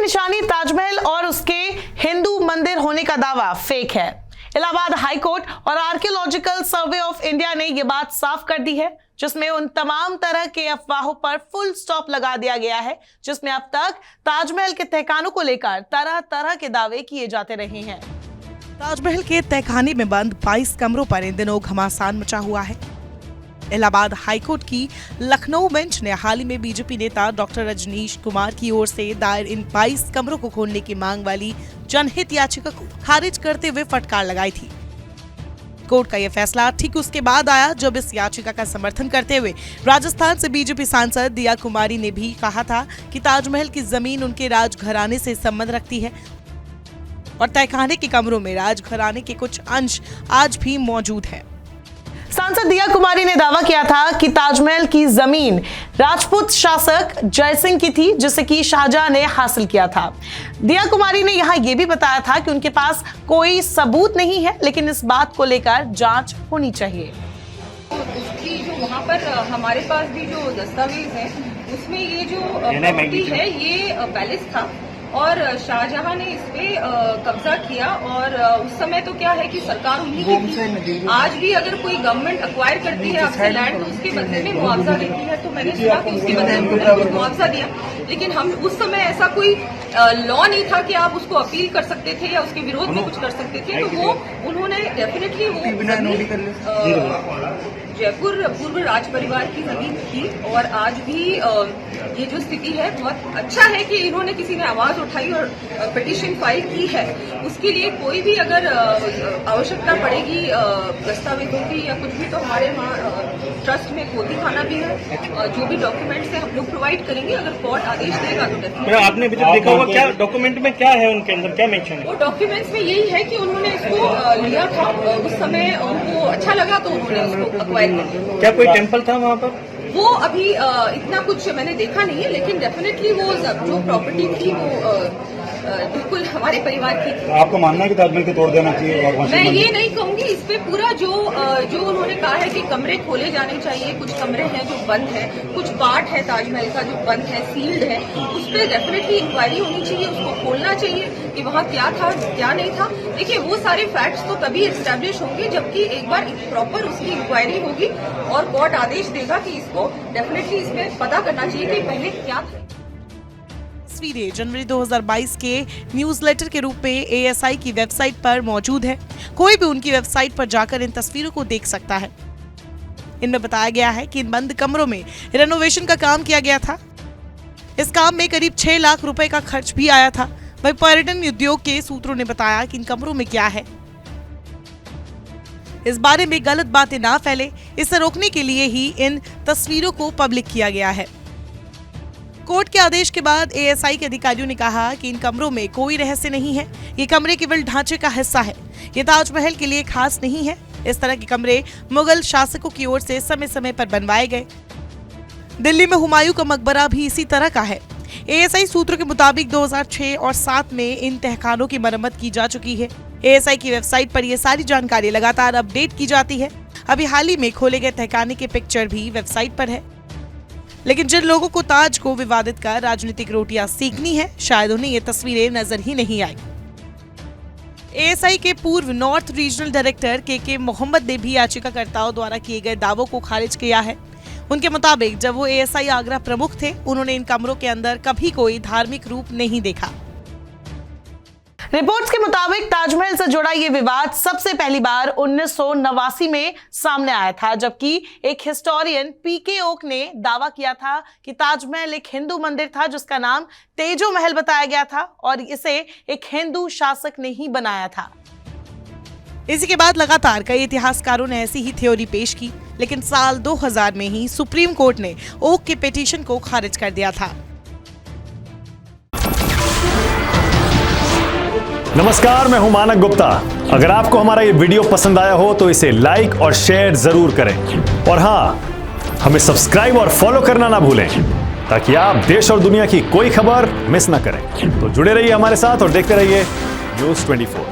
निशानी ताजमहल और उसके हिंदू मंदिर होने का दावा फेक है। इलाहाबाद हाईकोर्ट और आर्कियोलॉजिकल सर्वे ऑफ इंडिया ने यह बात साफ कर दी है, जिसमें उन तमाम तरह के अफवाहों पर फुल स्टॉप लगा दिया गया है जिसमें अब तक ताजमहल के तहखानों को लेकर तरह तरह के दावे किए जाते रहे हैं। ताजमहल के तहखाने में बंद 22 कमरों पर इन दिनों घमासान मचा हुआ है। इलाहाबाद हाईकोर्ट की लखनऊ बेंच ने हाल ही में बीजेपी नेता डॉक्टर रजनीश कुमार की ओर से दायर इन 22 कमरों को खोलने की मांग वाली जनहित याचिका को खारिज करते हुए फटकार लगाई थी। कोर्ट का यह फैसला ठीक उसके बाद आया जब इस याचिका का समर्थन करते हुए राजस्थान से बीजेपी सांसद दिया कुमारी ने भी कहा था कि ताजमहल की जमीन उनके राजघराने से संबंध रखती है और तहखाने के कमरों में राजघराने के कुछ अंश आज भी मौजूद है। सांसद दिया कुमारी ने दावा किया था कि ताजमहल की जमीन राजपूत शासक जयसिंह की थी, जिसे कि शाहजहां ने हासिल किया था। दिया कुमारी ने यहां यह भी बताया था कि उनके पास कोई सबूत नहीं है, लेकिन इस बात को लेकर जांच होनी चाहिए। उसकी जो वहाँ पर हमारे पास भी जो दस्तावेज है उसमें ये जो प्रॉपर्टी है ये पैलेस था और शाहजहां ने इस पे कब्जा किया और उस समय तो क्या है कि सरकार उन्हीं की थी। आज भी अगर कोई गवर्नमेंट अक्वायर करती है आपसे लैंड तो उसके बदले में मुआवजा देती है, तो मैंने सुना कि उसके बदले में मुआवजा दिया, लेकिन हम उस समय ऐसा कोई लॉ नहीं था कि आप उसको अपील कर सकते थे या उसके विरोध में कुछ कर सकते थे। तो वो उन्होंने डेफिनेटली वो जयपुर पूर्व राज परिवार की जमीन थी और आज भी ये जो स्थिति है बहुत अच्छा है कि इन्होंने किसी ने आवाज उठाई और पिटीशन फाइल की है। उसके लिए कोई भी अगर आवश्यकता पड़ेगी दस्तावेजों की या कुछ भी, तो हमारे वहाँ ट्रस्ट में कोती खाना भी है, जो भी डॉक्यूमेंट्स है हम लोग प्रोवाइड करेंगे। अगर कोर्ट आदेश देगा तो डेफिनेटली। आपने भी तो देखा होगा, क्या डॉक्यूमेंट में क्या है, उनके अंदर क्या मेंशन है? वो डॉक्यूमेंट्स में यही है कि उन्होंने इसको लिया था, उस समय उनको अच्छा लगा तो उन्होंने उसको अक्वायर कर लिया। क्या कोई टेम्पल था वहाँ पर? वो अभी इतना कुछ मैंने देखा नहीं है, लेकिन डेफिनेटली वो जो प्रॉपर्टी थी वो बिल्कुल हमारे परिवार की थी। आपको मानना है कि ताजमहल को तोड़ देना चाहिए? मैं ये नहीं कहूंगी, इस पे पूरा जो उन्होंने कहा है कि कमरे खोले जाने चाहिए, कुछ कमरे हैं जो बंद है, कुछ पार्ट है ताजमहल का जो बंद है, सील्ड है, उस पर डेफिनेटली इंक्वायरी होनी चाहिए, उसको खोलना चाहिए कि वहाँ क्या था क्या नहीं था। देखिए वो सारे फैक्ट्स तो तभी एस्टेब्लिश होंगे जबकि एक बार प्रॉपर उसकी इंक्वायरी होगी और कोर्ट आदेश देगा कि इसको डेफिनेटली इसमें पता करना चाहिए कि पहले क्या था। तस्वीरें जनवरी 2022 के न्यूज़लेटर के रूप में एएसआई की वेबसाइट पर मौजूद है। कोई भी उनकी वेबसाइट पर जाकर इन तस्वीरों को देख सकता है। इनमें बताया गया है कि इन बंद कमरों में रेनोवेशन का काम किया गया था। इस काम में करीब 6 लाख रुपए का खर्च भी आया था। वहीं पर्यटन उद्योग के सूत्रों ने बताया कि इन कमरों में क्या है। इस बारे में गलत बातें ना फैले, इसे रोकने के लिए ही इन तस्वीरों को पब्लिक किया गया है। कोर्ट के आदेश के बाद एएसआई के अधिकारियों ने कहा कि इन कमरों में कोई रहस्य नहीं है, ये कमरे केवल ढांचे का हिस्सा है, ये ताजमहल के लिए खास नहीं है। इस तरह के कमरे मुगल शासकों की ओर से समय समय पर बनवाए गए। दिल्ली में हुमायूं का मकबरा भी इसी तरह का है। एएसआई सूत्रों के मुताबिक 2006 और 2007 में इन तहखानों की मरम्मत की जा चुकी है। एएसआई की वेबसाइट पर यह सारी जानकारी लगातार अपडेट की जाती है। अभी हाल ही में खोले गए तहखाने के पिक्चर भी वेबसाइट पर है। लेकिन जिन लोगों को ताज को विवादित कर राजनीतिक रोटियां सीखनी है, शायद उन्हें ये तस्वीरें नजर ही नहीं आई। एएसआई के पूर्व नॉर्थ रीजनल डायरेक्टर के मोहम्मद ने भी याचिकाकर्ताओं द्वारा किए गए दावों को खारिज किया है। उनके मुताबिक जब वो एएसआई आगरा प्रमुख थे, उन्होंने इन कमरों के अंदर कभी कोई धार्मिक रूप नहीं देखा। रिपोर्ट्स के मुताबिक ताजमहल से जुड़ा ये विवाद सबसे पहली बार 1989 में सामने आया था, जबकि एक हिस्टोरियन पीके ओक ने दावा किया था कि ताजमहल एक हिंदू मंदिर था जिसका नाम तेजो महल बताया गया था और इसे एक हिंदू शासक ने ही बनाया था। इसी के बाद लगातार कई इतिहासकारों ने ऐसी ही थ्योरी पेश की, लेकिन साल 2000 में ही सुप्रीम कोर्ट ने ओक के पिटीशन को खारिज कर दिया था। नमस्कार, मैं हूं मानक गुप्ता। अगर आपको हमारा ये वीडियो पसंद आया हो तो इसे लाइक और शेयर जरूर करें और हाँ, हमें सब्सक्राइब और फॉलो करना ना भूलें ताकि आप देश और दुनिया की कोई खबर मिस ना करें। तो जुड़े रहिए हमारे साथ और देखते रहिए न्यूज़ 24।